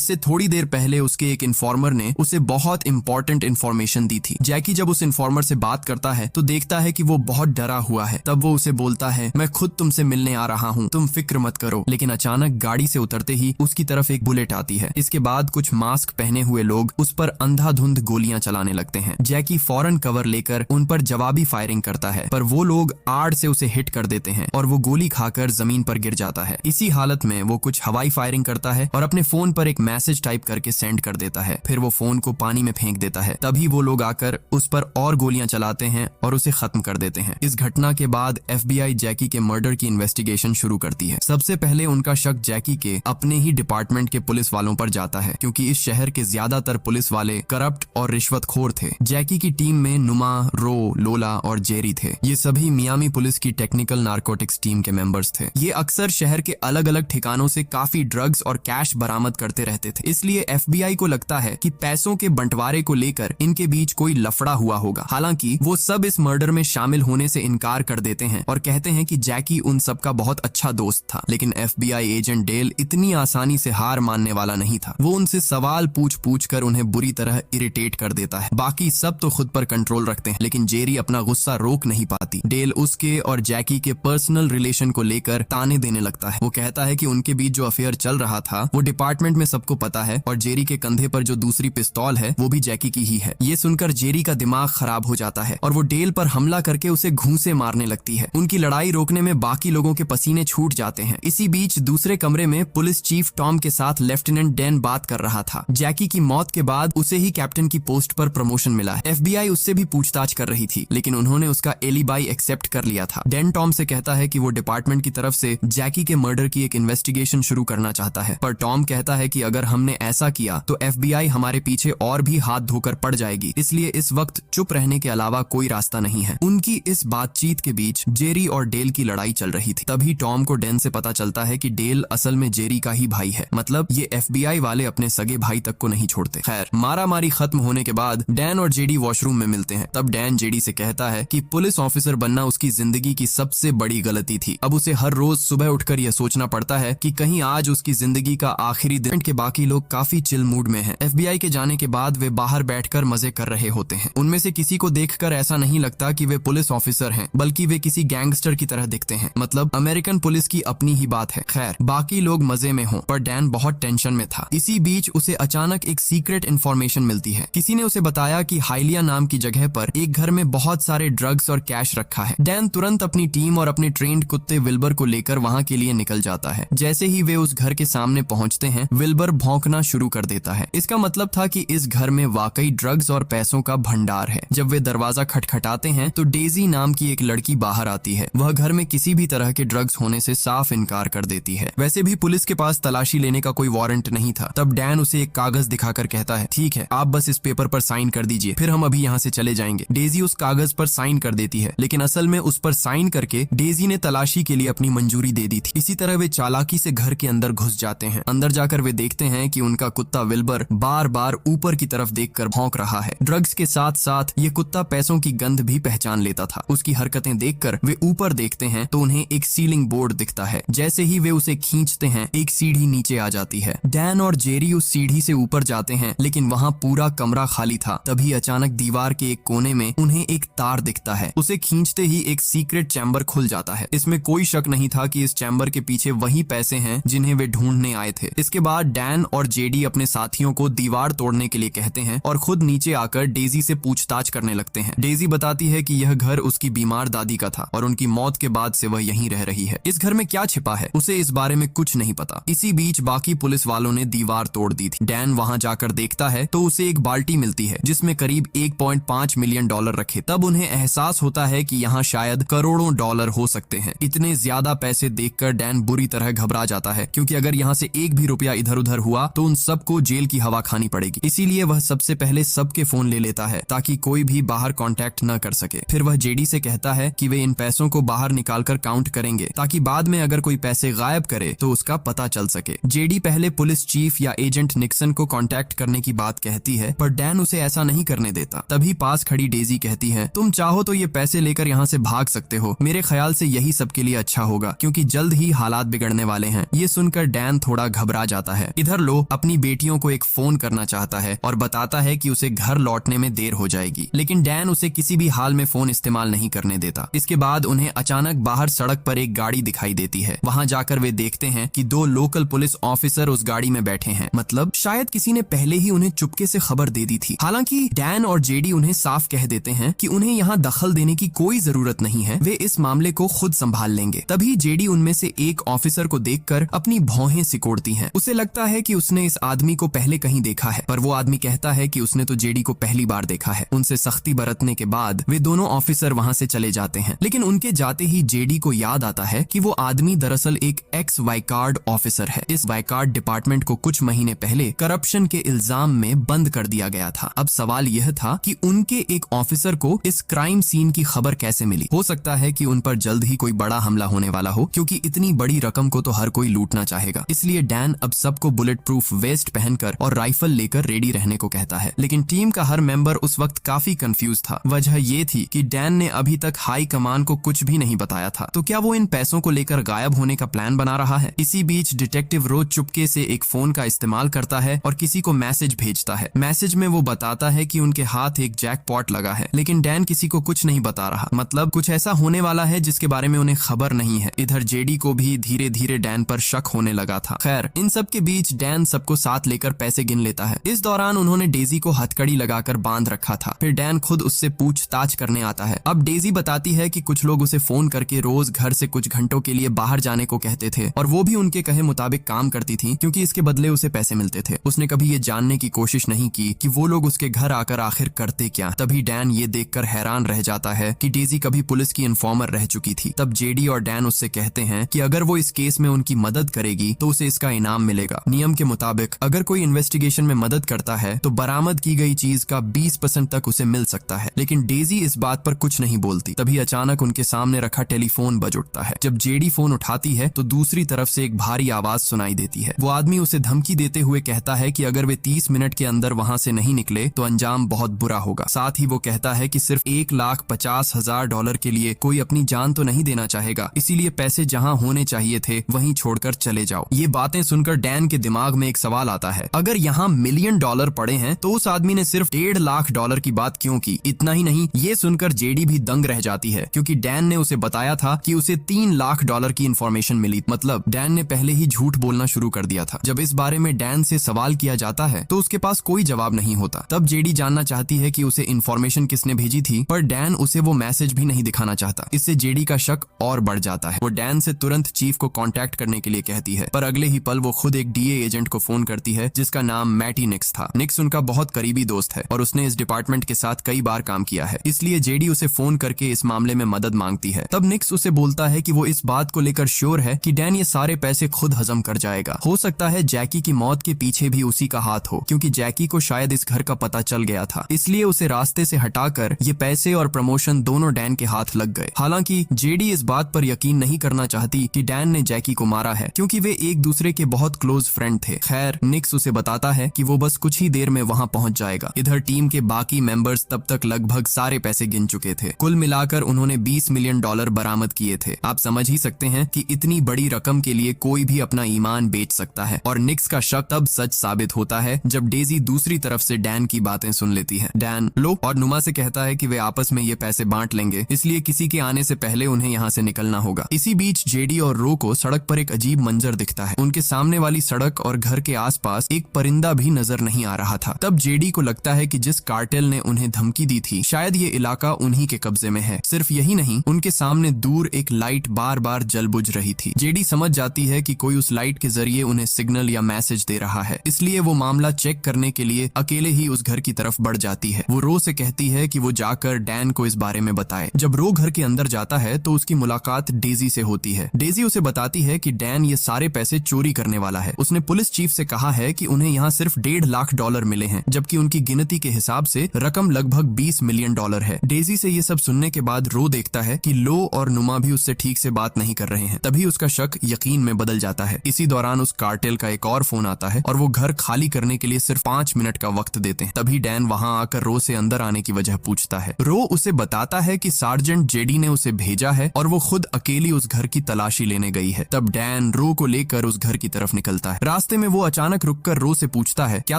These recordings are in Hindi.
इससे थोड़ी देर पहले उसके एक इन्फॉर्मर ने उसे बहुत इंपॉर्टेंट इन्फॉर्मेशन दी थी। जैकी जब उस इन्फॉर्मर से बात करता है तो देखता है कि वो बहुत डरा हुआ है। तब वो उसे बोलता है, मैं खुद तुमसे मिलने आ रहा हूँ, तुम फिक्र मत करो। लेकिन अचानक गाड़ी से उतरते ही उसकी तरफ एक बुलेट आती है। इसके बाद कुछ मास्क पहने हुए लोग उस पर अंधाधुंध गोलियां चलाने लगते हैं। जैकी फौरन कवर लेकर उन पर जवाबी फायरिंग करता है, पर वो लोग आड़ से उसे हिट कर देते हैं और वो गोली खाकर जमीन पर गिर जाता है। इसी हालत में वो कुछ हवाई फायरिंग करता है और अपने फोन पर एक मैसेज टाइप करके सेंड कर देता है। फिर वो फोन को पानी में फेंक देता है। तभी वो लोग आकर उस पर और गोलियां चलाते हैं और उसे खत्म कर देते हैं। इस घटना के बाद FBI जैकी के मर्डर की इन्वेस्टिगेशन शुरू करती है। सबसे पहले उनका शक जैकी के अपने ही डिपार्टमेंट के पुलिस वालों पर जाता है, क्योंकि इस शहर के ज्यादातर पुलिस वाले करप्ट और रिश्वतखोर थे। जैकी की टीम में नुमा, रो, लोला और जेरी थे। ये सभी मियामी पुलिस की टेक्निकल नारकोटिक्स टीम के मेंबर्स थे। ये अक्सर शहर के अलग अलग ठिकानों से काफी ड्रग्स और कैश बरामद करते रहते थे। इसलिए FBI को लगता है कि पैसों के बंटवारे को लेकर इनके बीच कोई लफड़ा हुआ होगा। हालांकि वो सब इस मर्डर में शामिल होने से इनकार कर देते हैं और कहते हैं कि जैकी उन सब का बहुत अच्छा दोस्त था। लेकिन FBI एजेंट डेल इतनी आसानी से हार मानने वाला नहीं था। वो उनसे सवाल पूछ कर उन्हें बुरी तरह इरिटेट कर देता है। बाकी सब तो खुद पर कंट्रोल रखते हैं, लेकिन जेरी अपना गुस्सा रोक नहीं पाती। डेल उसके और जैकी के पर्सनल रिलेशन को लेकर ताने देने लगता है। वो कहता है कि उनके बीच जो अफेयर चल रहा था वो डिपार्टमेंट में सबको पता है और जेरी के कंधे पर जो दूसरी पिस्तौल है वो भी जैकी की ही है। ये सुनकर जेरी का दिमाग खराब हो जाता है और वो डेल पर हमला करके उसे घूंसे मारने लगती है। उनकी लड़ाई रोकने में बाकी लोगों के पसीने छूट जाते हैं। इसी बीच दूसरे कमरे में पुलिस चीफ टॉम के साथ लेफ्टिनेंट डैन बात कर रहा था। जैकी की मौत के बाद उसे ही कैप्टन की पोस्ट पर प्रमोशन मिला है। FBI उससे भी पूछताछ कर रही थी, लेकिन उन्होंने उसका एलिबाई एक्सेप्ट कर लिया था। डैन टॉम से कहता है कि वो डिपार्टमेंट की तरफ से जैकी के मर्डर की एक इन्वेस्टिगेशन शुरू करना चाहता है, पर टॉम कहता है कि अगर हमने ऐसा किया तो FBI हमारे पीछे और भी हाथ धोकर पड़ जाएगी, इसलिए इस वक्त चुप रहने के अलावा कोई रास्ता नहीं है। उनकी इस बातचीत के बीच जेरी और डेल की लड़ाई चल रही थी। तभी टॉम को डैन से पता चलता है कि डेल असल में जेरी का ही भाई है। मतलब ये FBI वाले अपने सगे भाई तक को नहीं छोड़ते। खैर, मारामारी खत्म होने के बाद डैन और जेडी वॉशरूम में मिलते हैं। तब डैन जेडी से कहता है कि पुलिस ऑफिसर बनना उसकी जिंदगी की सबसे बड़ी गलती थी। अब उसे हर रोज सुबह उठकर यह सोचना पड़ता है कि कहीं आज उसकी जिंदगी का आखिरी दिन के बाकी लोग काफी चिल मूड में हैं। FBI के जाने के बाद वे बाहर बैठकर मजे कर रहे होते हैं। उनमें से किसी को देखकर ऐसा नहीं लगता कि वे पुलिस ऑफिसर हैं, बल्कि वे किसी गैंगस्टर की तरह दिखते हैं। मतलब अमेरिकन पुलिस की अपनी ही बात है। खैर, बाकी लोग मजे में हों, पर डैन बहुत टेंशन में था। इसी बीच उसे अचानक एक सीक्रेट इन्फॉर्मेशन मिलती है। किसी ने उसे बताया कि हाइलिया नाम की जगह पर एक घर में बहुत सारे ड्रग्स और कैश रखा है। डैन तुरंत अपनी टीम और अपने ट्रेंड कुत्ते विल्बर को लेकर वहां के लिए निकल जाता है। जैसे ही वे उस घर के सामने पहुंचते हैं, विल्बर भौंकना शुरू कर देता है। इसका मतलब था कि इस घर में वाकई ड्रग्स और पैसों का भंडार है। जब वे दरवाजा खटखटाते हैं तो डेजी नाम की एक लड़की बाहर आती है। वह घर में किसी भी तरह के ड्रग्स होने से साफ इनकार कर देती है। वैसे भी पुलिस के पास तलाशी लेने का कोई वारंट नहीं था। तब डैन उसे एक कागज दिखाकर कहता है, ठीक है, आप बस इस पेपर पर साइन कर दीजिए, फिर हम अभी यहाँ से चले जाएंगे। डेजी उस कागज पर साइन कर देती है, लेकिन असल में उस पर साइन करके डेजी ने तलाशी के लिए अपनी मंजूरी दे दी थी। इसी तरह वे चालाकी से घर के अंदर घुस जाते हैं। अंदर जाकर वे देखते हैं कि उनका कुत्ता विल्बर बार बार ऊपर की तरफ देखकर भौंक रहा है। ड्रग्स के साथ साथ ये कुत्ता पैसों की गंध भी पहचान लेता था। उसकी हरकतें देखकर वे ऊपर देखते हैं तो उन्हें एक सीलिंग बोर्ड दिखता है। जैसे ही वे उसे खींचते हैं, एक सीढ़ी नीचे आ जाती है। डैन और जेरी उस सीढ़ी से ऊपर जाते हैं, लेकिन वहाँ पूरा कमरा खाली था। तभी अचानक दीवार के एक कोने में उन्हें एक तार दिखता है। उसे खींचते ही एक सीक्रेट चैम्बर खुल जाता है। इसमें कोई शक नहीं था कि इस चैम्बर के पीछे वही पैसे हैं जिन्हें वे ढूंढने आए थे। इसके बाद डैन और जेडी अपने साथियों को दीवार तोड़ने के लिए कहते हैं और खुद नीचे आकर डेजी से पूछताछ करने लगते हैं। डेजी बताती है कि यह घर उसकी बीमार दादी का था और उनकी मौत के बाद से वह यहीं रह रही है। इस घर में क्या छिपा है उसे इस बारे में कुछ नहीं पता। इसी बीच बाकी पुलिस वालों ने दीवार तोड़ दी थी। डैन वहां जाकर देखता है तो उसे एक बाल्टी मिलती है जिसमें करीब 1.5 मिलियन डॉलर रखे। तब उन्हें एहसास होता है कि यहाँ शायद करोड़ों डॉलर हो सकते हैं। इतने ज्यादा पैसे देखकर डैन बुरी तरह घबरा जाता है, क्योंकि अगर यहाँ से एक भी रुपया इधर उधर हुआ तो उन सबको जेल की हवा खानी पड़ेगी। इसीलिए वह सबसे पहले सबके फोन ले लेता है ताकि कोई भी बाहर कांटेक्ट न कर सके। फिर वह जेडी से कहता है कि वे इन पैसों को बाहर निकालकर काउंट करेंगे ताकि बाद में अगर कोई पैसे गायब करे तो उसका पता चल सके। जेडी पहले पुलिस चीफ या एजेंट निक्सन को कांटेक्ट करने की बात कहती है, पर डैन उसे ऐसा नहीं करने देता। तभी पास खड़ी डेजी कहती है, तुम चाहो तो ये पैसे लेकर यहाँ से भाग सकते हो। मेरे ख्याल से यही सबके लिए अच्छा होगा, क्योंकि जल्द ही हालात बिगड़ने वाले हैं। ये सुनकर डैन थोड़ा घबरा जाता है। इधर इधर लो अपनी बेटियों को एक फोन करना चाहता है और बताता है कि उसे घर लौटने में देर हो जाएगी, लेकिन डैन उसे किसी भी हाल में फोन इस्तेमाल नहीं करने देता। इसके बाद उन्हें अचानक बाहर सड़क पर एक गाड़ी दिखाई देती है। वहां जाकर वे देखते हैं कि 2 लोकल पुलिस ऑफिसर उस गाड़ी में बैठे हैं। मतलब शायद किसी ने पहले ही उन्हें चुपके से खबर दे दी थी। हालांकि डैन और जेडी उन्हें साफ कह देते हैं कि उन्हें यहाँ दखल देने की कोई जरूरत नहीं है, वे इस मामले को खुद संभाल लेंगे। तभी जेडी उनमें से एक ऑफिसर को देखकर अपनी भौहें सिकोड़ती हैं। उसे लगता है कि उसने इस आदमी को पहले कहीं देखा है, पर वो आदमी कहता है कि उसने तो जेडी को पहली बार देखा है। उनसे सख्ती बरतने के बाद वे दोनों ऑफिसर वहां से चले जाते हैं, लेकिन उनके जाते ही जेडी को याद आता है कि वो आदमी दरअसल एक एक्स वाइकार्ड ऑफिसर है। इस वाइकार्ड डिपार्टमेंट को कुछ महीने पहले करप्शन के इल्जाम में बंद कर दिया गया था। अब सवाल यह था कि उनके एक ऑफिसर को इस क्राइम सीन की खबर कैसे मिली। हो सकता है कि उन पर जल्द ही कोई बड़ा हमला होने वाला हो, क्योंकि इतनी बड़ी रकम को तो हर कोई लूटना चाहेगा। इसलिए डैन अब सबको बुलेट प्रूफ वेस्ट पहनकर और राइफल लेकर रेडी रहने को कहता है। लेकिन टीम का हर मेंबर उस वक्त काफी कंफ्यूज था। वजह ये थी कि डैन ने अभी तक हाई कमान को कुछ भी नहीं बताया था। तो क्या वो इन पैसों को लेकर गायब होने का प्लान बना रहा है? इसी बीच डिटेक्टिव रो चुपके से एक फोन का इस्तेमाल करता है और किसी को मैसेज भेजता है। मैसेज में वो बताता है कि उनके हाथ एक जैकपॉट लगा है, लेकिन डैन किसी को कुछ नहीं बता रहा। मतलब कुछ ऐसा होने वाला है जिसके बारे में उन्हें खबर नहीं है। इधर जेडी को भी धीरे धीरे डैन पर शक होने लगा था। खैर, इन सब के बीच डैन सबको साथ लेकर पैसे गिन लेता है। इस दौरान उन्होंने डेजी को हथकड़ी लगाकर बांध रखा था। फिर डैन खुद उससे पूछताछ करने आता है। अब डेजी बताती है कि कुछ लोग उसे फोन करके रोज घर से कुछ घंटों के लिए बाहर जाने को कहते थे और वो भी उनके कहे मुताबिक काम करती थी, क्योंकि इसके बदले उसे पैसे मिलते थे। उसने कभी ये जानने की कोशिश नहीं की कि वो लोग उसके घर आकर आखिर करते क्या। तभी डैन ये देखकर हैरान रह जाता है कि डेजी कभी पुलिस की इन्फॉर्मर रह चुकी थी। तब जेडी और डैन उससे कहते हैं कि अगर वो इस केस में उनकी मदद करेगी तो उसे इसका इनाम मिलेगा। नियम के मुताबिक अगर कोई इन्वेस्टिगेशन में मदद करता है तो बरामद की गई चीज का 20% तक उसे मिल सकता है। लेकिन डेजी इस बात पर कुछ नहीं बोलती। तभी अचानक उनके सामने रखा टेलीफोन बज उठता है। जब जेडी फोन उठाती है तो दूसरी तरफ से एक भारी आवाज सुनाई देती है। वो आदमी उसे धमकी देते हुए कहता है कि अगर वे 30 मिनट के अंदर वहां से नहीं निकले तो अंजाम बहुत बुरा होगा। साथ ही वो कहता है कि सिर्फ $1,50,000 के लिए कोई अपनी जान तो नहीं देना चाहेगा, इसीलिए पैसे जहां होने चाहिए थे वहीं छोड़कर चले जाओ। ये बातें सुनकर डैन के दिमाग में एक सवाल आता है, अगर यहाँ $1 मिलियन पड़े हैं तो उस आदमी ने सिर्फ $1.5 लाख की बात क्यों की? इतना ही नहीं, ये सुनकर जेडी भी दंग रह जाती है, क्योंकि डैन ने उसे बताया था कि उसे $3 लाख की इंफॉर्मेशन मिली। मतलब डैन ने पहले ही झूठ बोलना शुरू कर दिया था। जब इस बारे में डैन से सवाल किया जाता है तो उसके पास कोई जवाब नहीं होता। तब जेडी जानना चाहती है कि उसे इंफॉर्मेशन किसने भेजी थी, पर डैन उसे वो मैसेज भी नहीं दिखाना चाहता। इससे जेडी का शक और बढ़ जाता है। वो डैन से तुरंत चीफ को कांटेक्ट करने के लिए कहती है, पर अगले ही पल वो खुद एक डीए एजेंट को फोन करती है जिसका नाम मैटी निक्स था। निक्स उनका बहुत करीबी दोस्त है और उसने इस डिपार्टमेंट के साथ कई बार काम किया है, इसलिए जेडी उसे फोन करके इस मामले में मदद मांगती है। तब निक्स उसे बोलता है कि वो इस बात को लेकर श्योर है कि डैन ये सारे पैसे खुद हजम कर जाएगा। हो सकता है जैकी की मौत के पीछे भी उसी का हाथ हो, क्योंकि जैकी को शायद इस घर का पता चल गया था, इसलिए उसे रास्ते से हटाकर ये पैसे और प्रमोशन दोनों डैन के हाथ लग गए। हालांकि जेडी इस बात पर यकीन नहीं करना चाहती कि डैन ने जैकी को मारा है, क्योंकि वे एक दूसरे के बहुत क्लोज फ्रेंड थे। खैर, निक्स उसे बताता है कि वो बस कुछ ही देर में वहां पहुंच जाएगा। इधर टीम के बाकी मेंबर्स तब तक लगभग सारे पैसे गिन चुके थे। कुल मिलाकर उन्होंने $20 मिलियन बरामद किए थे। आप समझ ही सकते हैं कि इतनी बड़ी रकम के लिए कोई भी अपना ईमान बेच सकता है। और निक्स का शक तब सच साबित होता है जब डेजी दूसरी तरफ से डैन की बातें सुन लेती है। डैन लो और नुमा से कहता है कि वे आपस में ये पैसे बांट लेंगे, इसलिए किसी के आने से पहले उन्हें यहाँ से निकलना होगा। इसी बीच जेडी और रो को सड़क पर एक अजीब मंजर दिखता है। उनके सामने वाली सड़क और घर के आसपास एक परिंदा भी नजर नहीं आ रहा था। तब जेडी को लगता है कि जिस कार्टेल ने उन्हें धमकी दी थी शायद ये इलाका उन्हीं के कब्जे में है। सिर्फ यही नहीं, उनके सामने दूर एक लाइट बार बार जल बुझ रही थी। जेडी समझ जाती है कि कोई उस लाइट के जरिए उन्हें सिग्नल या मैसेज दे रहा है, इसलिए वो मामला चेक करने के लिए अकेले ही उस घर की तरफ बढ़ जाती है। वो रो से कहती है कि वो जाकर डैन को इस बारे में बताए। जब रो घर के अंदर जाता है तो उसकी मुलाकात डेजी से होती है। डेजी उसे बताती है कि डैन ये सारे पैसे चोरी करने वाला है। उसने पुलिस चीफ से कहा है कि उन्हें यहाँ सिर्फ $1.5 लाख मिले हैं, जबकि उनकी गिनती के हिसाब से रकम लगभग $20 मिलियन है। डेजी से ये सब सुनने के बाद रो देखता है कि लो और नुमा भी उससे ठीक से बात नहीं कर रहे हैं। तभी उसका शक यकीन में बदल जाता है। इसी दौरान उस कार्टेल का एक और फोन आता है और वो घर खाली करने के लिए सिर्फ 5 मिनट का वक्त देते हैं। तभी डैन वहां आकर रो से अंदर आने की वजह पूछता है। रो उसे बताता है कि सार्जेंट जेडी ने उसे भेजा है और वो खुद अकेली उस घर की तलाशी लेने गई है। तब डैन रो को लेकर उस घर की तरफ निकलता है। रास्ते रास्ते में वो अचानक रुककर रो से पूछता है, क्या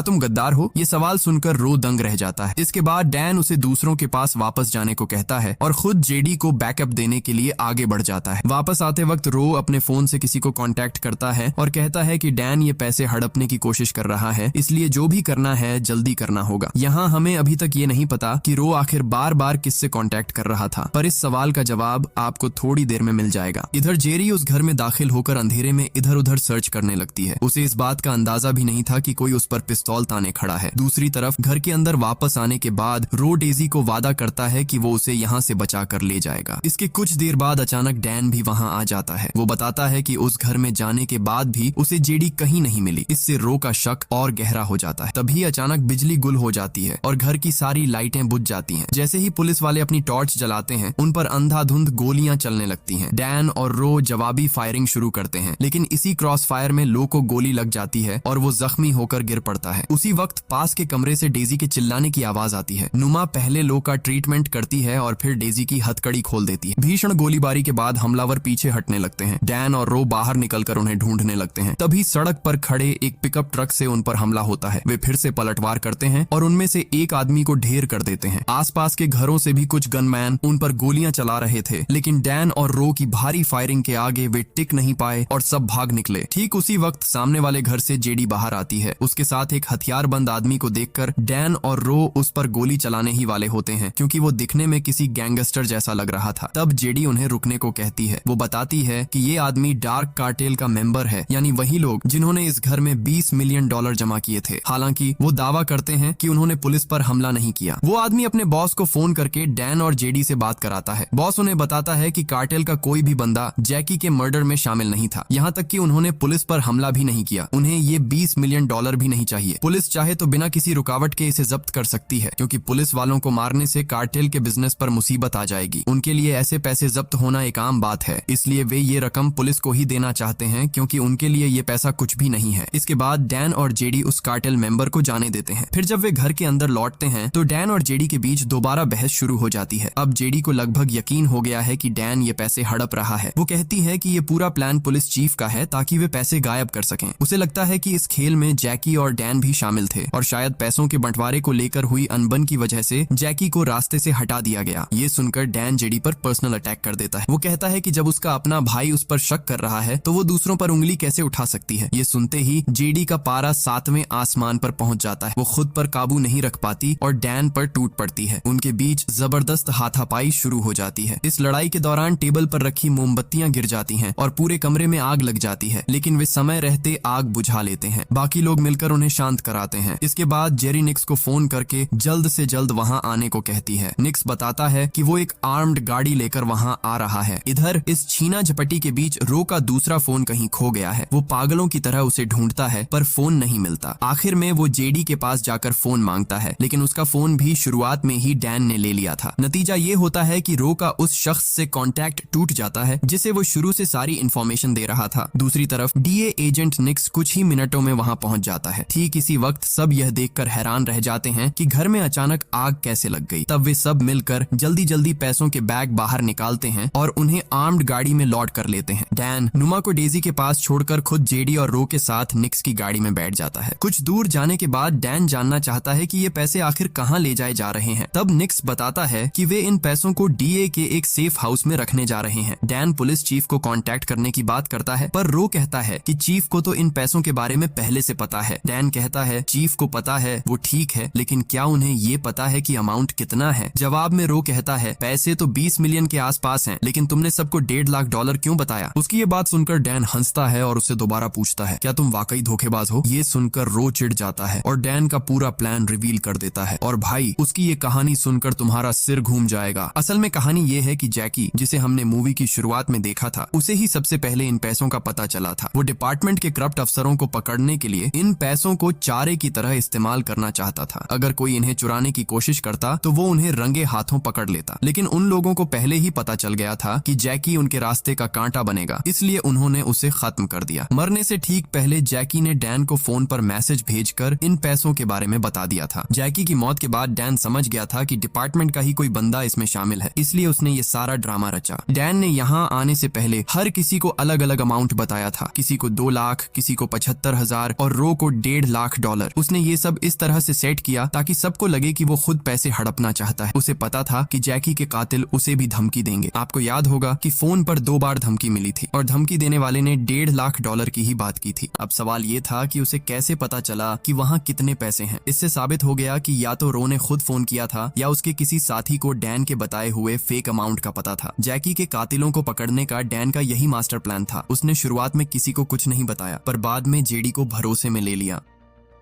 तुम गद्दार हो? ये सवाल सुनकर रो दंग रह जाता है। इसके बाद डैन उसे दूसरों के पास वापस जाने को कहता है और खुद जेडी को बैकअप देने के लिए आगे बढ़ जाता है। वापस आते वक्त रो अपने फोन से किसी को कांटेक्ट करता है और कहता है कि डैन ये पैसे हड़पने की कोशिश कर रहा है, इसलिए जो भी करना है जल्दी करना होगा। यहाँ हमें अभी तक ये नहीं पता कि रो आखिर बार बार किससे कांटेक्ट कर रहा था, पर इस सवाल का जवाब आपको थोड़ी देर में मिल जाएगा। इधर जेरी उस घर में दाखिल होकर अंधेरे में इधर उधर सर्च करने लगती है। उसे इस बात का अंदाजा भी नहीं था कि कोई उस पर पिस्तौल ताने खड़ा है। दूसरी तरफ घर के अंदर वापस आने के बाद रो डेजी को वादा करता है कि वो उसे यहाँ से बचा कर ले जाएगा। इसके कुछ देर बाद अचानक डैन भी वहाँ आ जाता है। वो बताता है कि उस घर में जाने के बाद भी उसे जेडी कहीं नहीं मिली। इससे रो का शक और गहरा हो जाता है। तभी अचानक बिजली गुल हो जाती है और घर की सारी लाइटें बुझ जाती हैं। जैसे ही पुलिस वाले अपनी टॉर्च जलाते हैं, उन पर अंधाधुंध गोलियां चलने लगती हैं। डैन और रो जवाबी फायरिंग शुरू करते हैं, लेकिन इसी क्रॉस फायर में लो को गोली लग जाती है और वो जख्मी होकर गिर पड़ता है। उसी वक्त पास के कमरे से डेजी के चिल्लाने की आवाज आती है। नुमा पहले लो का ट्रीटमेंट करती है और फिर डेजी की हथकड़ी खोल देती है। भीषण गोलीबारी के बाद हमलावर पीछे हटने लगते हैं। डैन और रो बाहर निकलकर उन्हें ढूंढने लगते हैं। तभी सड़क पर खड़े एक पिकअप ट्रक से उन पर हमला होता है। वे फिर से पलटवार करते हैं और उनमें से एक आदमी को ढेर कर देते हैं। आसपास के घरों से भी कुछ गनमैन उन पर गोलियां चला रहे थे, लेकिन डैन और रो की भारी फायरिंग के आगे वे टिक नहीं पाए और सब भाग निकले। ठीक उसी वक्त सामने वाले घर से जेडी बाहर आती है। उसके साथ एक हथियारबंद आदमी को देखकर डैन और रो उस पर गोली चलाने ही वाले होते हैं, क्योंकि वो दिखने में किसी गैंगस्टर जैसा लग रहा था। तब जेडी उन्हें रुकने को कहती है। वो बताती है कि ये आदमी डार्क कार्टेल का मेंबर है, यानी वही लोग जिन्होंने इस घर में $20 मिलियन जमा किए थे। हालांकि वो दावा करते हैं कि उन्होंने पुलिस पर हमला नहीं किया। वो आदमी अपने बॉस को फोन करके डैन और जेडी से बात कराता है। बॉस उन्हें बताता है कि कार्टेल का कोई भी बंदा जैकी के मर्डर में शामिल नहीं था, यहाँ तक कि उन्होंने पुलिस पर हमला भी नहीं किया। उन्हें ये $20 मिलियन भी नहीं चाहिए। पुलिस चाहे तो बिना किसी रुकावट के इसे जब्त कर सकती है, क्योंकि पुलिस वालों को मारने से कार्टेल के बिजनेस पर मुसीबत आ जाएगी। उनके लिए ऐसे पैसे जब्त होना एक आम बात है, इसलिए वे ये रकम पुलिस को ही देना चाहते हैं, क्योंकि उनके लिए ये पैसा कुछ भी नहीं है। इसके बाद डैन और जेडी उस कार्टेल मेंबर को जाने देते हैं। फिर जब वे घर के अंदर लौटते हैं तो डैन और जेडी के बीच दोबारा बहस शुरू हो जाती है। अब जेडी को लगभग यकीन हो गया है कि डैन ये पैसे हड़प रहा है। वो कहती है कि ये पूरा प्लान पुलिस चीफ का है ताकि वे पैसे गायब कर सकें। उसे लगता है कि इस खेल में जैकी और डैन भी शामिल थे और शायद पैसों के बंटवारे को लेकर हुई अनबन की वजह से जैकी को रास्ते से हटा दिया गया। ये सुनकर डैन जेडी पर पर्सनल अटैक कर देता है। वो कहता है कि जब उसका अपना भाई उस पर शक कर रहा है तो वो दूसरों पर उंगली कैसे उठा सकती है। ये सुनते ही जेडी का पारा 7वें आसमान पर पहुंच जाता है। वो खुद पर काबू नहीं रख पाती और डैन पर टूट पड़ती है। उनके बीच जबरदस्त हाथापाई शुरू हो जाती है। इस लड़ाई के दौरान टेबल पर रखी मोमबत्तियां गिर जाती हैं और पूरे कमरे में आग लग जाती है, लेकिन वे समय रहते आग बुझा लेते हैं। बाकी लोग मिलकर उन्हें शांत कराते हैं। इसके बाद जेरी निक्स को फोन करके जल्द से जल्द वहां आने को कहती है। निक्स बताता है कि वो एक आर्म्ड गाड़ी लेकर वहां आ रहा है। इधर इस छीना झपटी के बीच रो का दूसरा फोन कहीं खो गया है। वो पागलों की तरह उसे ढूंढता है पर फोन नहीं मिलता। आखिर में वो जेडी के पास जाकर फोन मांगता है, लेकिन उसका फोन भी शुरुआत में ही डैन ने ले लिया था। नतीजा ये होता है कि रो का उस शख्स से कांटेक्ट टूट जाता है जिसे वो शुरू से सारी इंफॉर्मेशन दे रहा था। दूसरी तरफ डीए एजेंट निक्स कुछ ही मिनटों में वहां पहुंच जाता है। ठीक इसी वक्त सब यह देखकर हैरान रह जाते हैं कि घर में अचानक आग कैसे लग गई। तब वे सब मिलकर जल्दी जल्दी पैसों के बैग बाहर निकालते हैं और उन्हें आर्म्ड गाड़ी में लॉड कर लेते हैं। डैन नुमा को डेजी के पास छोड़कर खुद जेडी और रो के साथ निक्स की गाड़ी में बैठ जाता है। कुछ दूर जाने के बाद डैन जानना चाहता है कि ये पैसे आखिर कहां ले जाए जा रहे हैं। तब निक्स बताता है कि वे इन पैसों को डीए के एक सेफ हाउस में रखने जा रहे हैं। डैन पुलिस चीफ को कांटेक्ट करने की बात करता है, पर रो कहता है कि चीफ को तो इन पैसों के बारे में पहले से पता है। डैन कहता है चीफ को पता है वो ठीक है, लेकिन क्या उन्हें ये पता है कि अमाउंट कितना है। जवाब में रो कहता है पैसे तो 20 मिलियन के आसपास हैं, लेकिन तुमने सबको $1.5 लाख क्यों बताया। उसकी ये बात सुनकर डैन हंसता है और उससे दोबारा पूछता है क्या तुम वाकई धोखेबाज हो। ये सुनकर रो चिढ़ जाता है और डैन का पूरा प्लान रिवील कर देता है। और भाई उसकी ये कहानी सुनकर तुम्हारा सिर घूम जाएगा। असल में कहानी ये है कि जैकी, जिसे हमने मूवी की शुरुआत में देखा था, उसे ही सबसे पहले इन पैसों का पता चला था। वो डिपार्टमेंट के करप्ट अफसरों को पकड़ने के लिए इन पैसों को चारे की तरह इस्तेमाल करना चाहता था। अगर कोई इन्हें चुराने की कोशिश करता तो वो उन्हें रंगे हाथों पकड़ लेता, लेकिन उन लोगों को पहले ही पता चल गया था कि जैकी उनके रास्ते का कांटा बनेगा, इसलिए उन्होंने उसे खत्म कर दिया। मरने से ठीक पहले जैकी ने डैन को फोन पर मैसेज भेजकर इन पैसों के बारे में बता दिया था। जैकी की मौत के बाद डैन समझ गया था कि डिपार्टमेंट का ही कोई बंदा इसमें शामिल है, इसलिए उसने ये सारा ड्रामा रचा। डैन ने यहाँ आने से पहले हर किसी को अलग अलग अमाउंट बताया था, किसी को 2 लाख, किसी को 75,000 और रो को $1.5 लाख। उसने ये सब इस तरह से सेट किया ताकि सबको लगे कि वो खुद पैसे हड़पना चाहता है। उसे पता था कि जैकी के कातिल उसे भी धमकी देंगे। आपको याद होगा कि फोन पर 2 बार धमकी मिली थी और धमकी देने वाले ने $1.5 लाख की ही बात की थी। अब सवाल ये था कि उसे कैसे पता चला कि वहाँ कितने पैसे हैं। इससे साबित हो गया कि या तो रो ने खुद फोन किया था या उसके किसी साथी को डैन के बताए हुए फेक अमाउंट का पता था। जैकी के कातिलों को पकड़ने का डैन का यही मास्टर प्लान था। उसने शुरुआत में किसी को कुछ नहीं बताया, पर बाद में जेडी को भरोसे में ले लिया।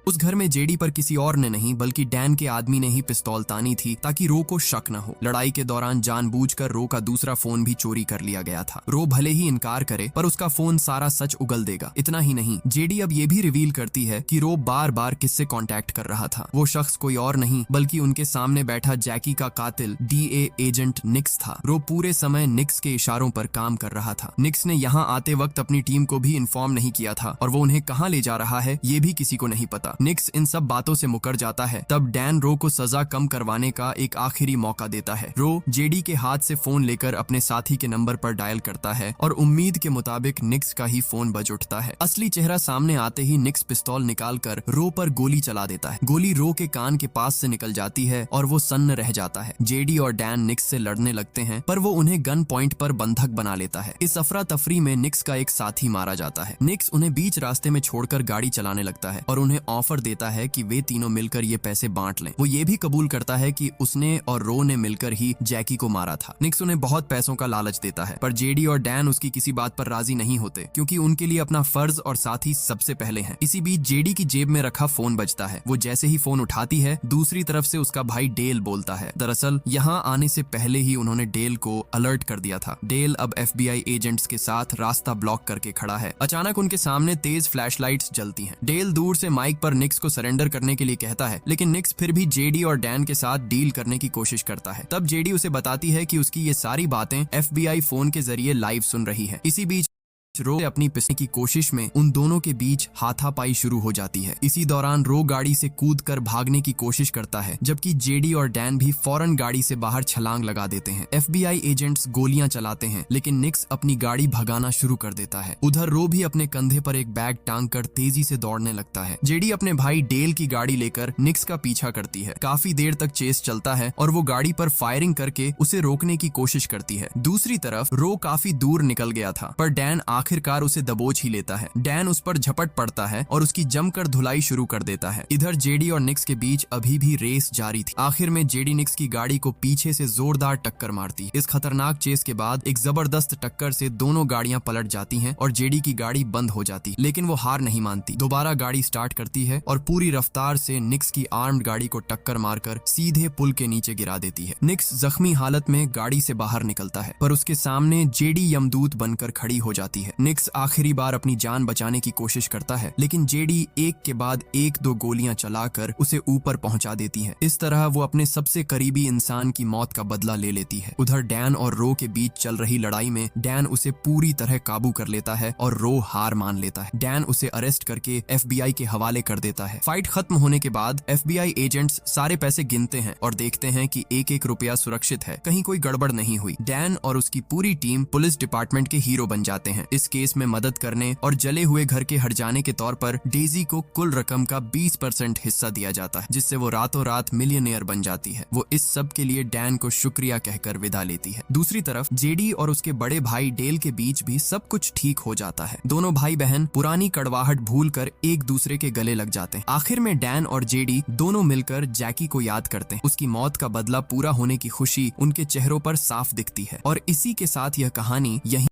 उस घर में जेडी पर किसी और ने नहीं बल्कि डैन के आदमी ने ही पिस्तौल तानी थी ताकि रो को शक न हो। लड़ाई के दौरान जानबूझकर रो का दूसरा फोन भी चोरी कर लिया गया था। रो भले ही इनकार करे पर उसका फोन सारा सच उगल देगा। इतना ही नहीं, जेडी अब ये भी रिवील करती है कि रो बार बार किससे कांटेक्ट कर रहा था। वो शख्स कोई और नहीं बल्कि उनके सामने बैठा जैकी का कातिल डीए एजेंट निक्स था। रो पूरे समय निक्स के इशारों पर काम कर रहा था। निक्स ने यहाँ आते वक्त अपनी टीम को भी इन्फॉर्म नहीं किया था और वो उन्हें कहाँ ले जा रहा है ये भी किसी को नहीं पता। निक्स इन सब बातों से मुकर जाता है। तब डैन रो को सजा कम करवाने का एक आखिरी मौका देता है। रो जेडी के हाथ से फोन लेकर अपने साथी के नंबर पर डायल करता है और उम्मीद के मुताबिक निक्स का ही फोन बज उठता है। असली चेहरा सामने आते ही निक्स पिस्तौल निकालकर रो पर गोली चला देता है। गोली रो के कान के पास से निकल जाती है और वो सन्न रह जाता है। जेडी और डैन निक्स से लड़ने लगते हैं पर वो उन्हें गन पॉइंट पर बंधक बना लेता है। इस अफरा तफरी में निक्स का एक साथी मारा जाता है। निक्स उन्हें बीच रास्ते में छोड़कर गाड़ी चलाने लगता है और उन्हें ऑफर देता है कि वे तीनों मिलकर ये पैसे बांट लें। वो ये भी कबूल करता है कि उसने और रो ने मिलकर ही जैकी को मारा था। निक्स उन्हें बहुत पैसों का लालच देता है पर जेडी और डैन उसकी किसी बात पर राजी नहीं होते क्योंकि उनके लिए अपना फर्ज और साथी सबसे पहले है। इसी बीच जेडी की जेब में रखा फोन बजता है। वो जैसे ही फोन उठाती है दूसरी तरफ से उसका भाई डेल बोलता है। दरअसल यहाँ आने से पहले ही उन्होंने डेल को अलर्ट कर दिया था। डेल अब FBI एजेंट्स के साथ रास्ता ब्लॉक करके खड़ा है। अचानक उनके सामने तेज फ्लैशलाइट्स जलती हैं। डेल दूर से माइक पर निक्स को सरेंडर करने के लिए कहता है लेकिन निक्स फिर भी जेडी और डैन के साथ डील करने की कोशिश करता है। तब जेडी उसे बताती है कि उसकी ये सारी बातें FBI फोन के जरिए लाइव सुन रही है। इसी बीच रो अपनी पिसने की कोशिश में उन दोनों के बीच हाथापाई शुरू हो जाती है। इसी दौरान रो गाड़ी से कूदकर भागने की कोशिश करता है जबकि जेडी और डैन भी फौरन गाड़ी से बाहर छलांग लगा देते हैं। FBI एजेंट्स गोलियां चलाते हैं लेकिन निक्स अपनी गाड़ी भगाना शुरू कर देता है। उधर रो भी अपने कंधे पर एक बैग टांग कर तेजी से दौड़ने लगता है। जेडी अपने भाई डेल की गाड़ी लेकर निक्स का पीछा करती है। काफी देर तक चेस चलता है और वो गाड़ी पर फायरिंग करके उसे रोकने की कोशिश करती है। दूसरी तरफ रो काफी दूर निकल गया था पर डैन आखिरकार उसे दबोच ही लेता है। डैन उस पर झपट पड़ता है और उसकी जमकर धुलाई शुरू कर देता है। इधर जेडी और निक्स के बीच अभी भी रेस जारी थी। आखिर में जेडी निक्स की गाड़ी को पीछे से जोरदार टक्कर मारती है। इस खतरनाक चेस के बाद एक जबरदस्त टक्कर से दोनों गाड़ियां पलट जाती हैं और जेडी की गाड़ी बंद हो जाती है। लेकिन वो हार नहीं मानती, दोबारा गाड़ी स्टार्ट करती है और पूरी रफ्तार से निक्स की आर्म्ड गाड़ी को टक्कर मारकर सीधे पुल के नीचे गिरा देती है। निक्स जख्मी हालत में गाड़ी से बाहर निकलता है पर उसके सामने जेडी यमदूत बनकर खड़ी हो जाती है। निक्स आखिरी बार अपनी जान बचाने की कोशिश करता है लेकिन जेडी एक के बाद एक 2 गोलियां चलाकर उसे ऊपर पहुंचा देती है। इस तरह वो अपने सबसे करीबी इंसान की मौत का बदला ले लेती है। उधर डैन और रो के बीच चल रही लड़ाई में डैन उसे पूरी तरह काबू कर लेता है और रो हार मान लेता है। डैन उसे अरेस्ट करके FBI के हवाले कर देता है। फाइट खत्म होने के बाद FBI एजेंट्स सारे पैसे गिनते हैं और देखते हैं कि एक एक रुपया सुरक्षित है, कहीं कोई गड़बड़ नहीं हुई। डैन और उसकी पूरी टीम पुलिस डिपार्टमेंट के हीरो बन जाते हैं। इस केस में मदद करने और जले हुए घर के हट जाने के तौर पर डेजी को कुल रकम का 20% हिस्सा दिया जाता है जिससे वो रातों रात मिलियनेयर बन जाती है। वो इस सब के लिए डैन को शुक्रिया कहकर विदा लेती है। दूसरी तरफ जेडी और उसके बड़े भाई डेल के बीच भी सब कुछ ठीक हो जाता है। दोनों भाई बहन पुरानी कड़वाहट भूलकर एक दूसरे के गले लग जाते हैं। आखिर में डैन और जेडी दोनों मिलकर जैकी को याद करते हैं। उसकी मौत का बदला पूरा होने की खुशी उनके चेहरों पर साफ दिखती है और इसी के साथ यह कहानी यहीं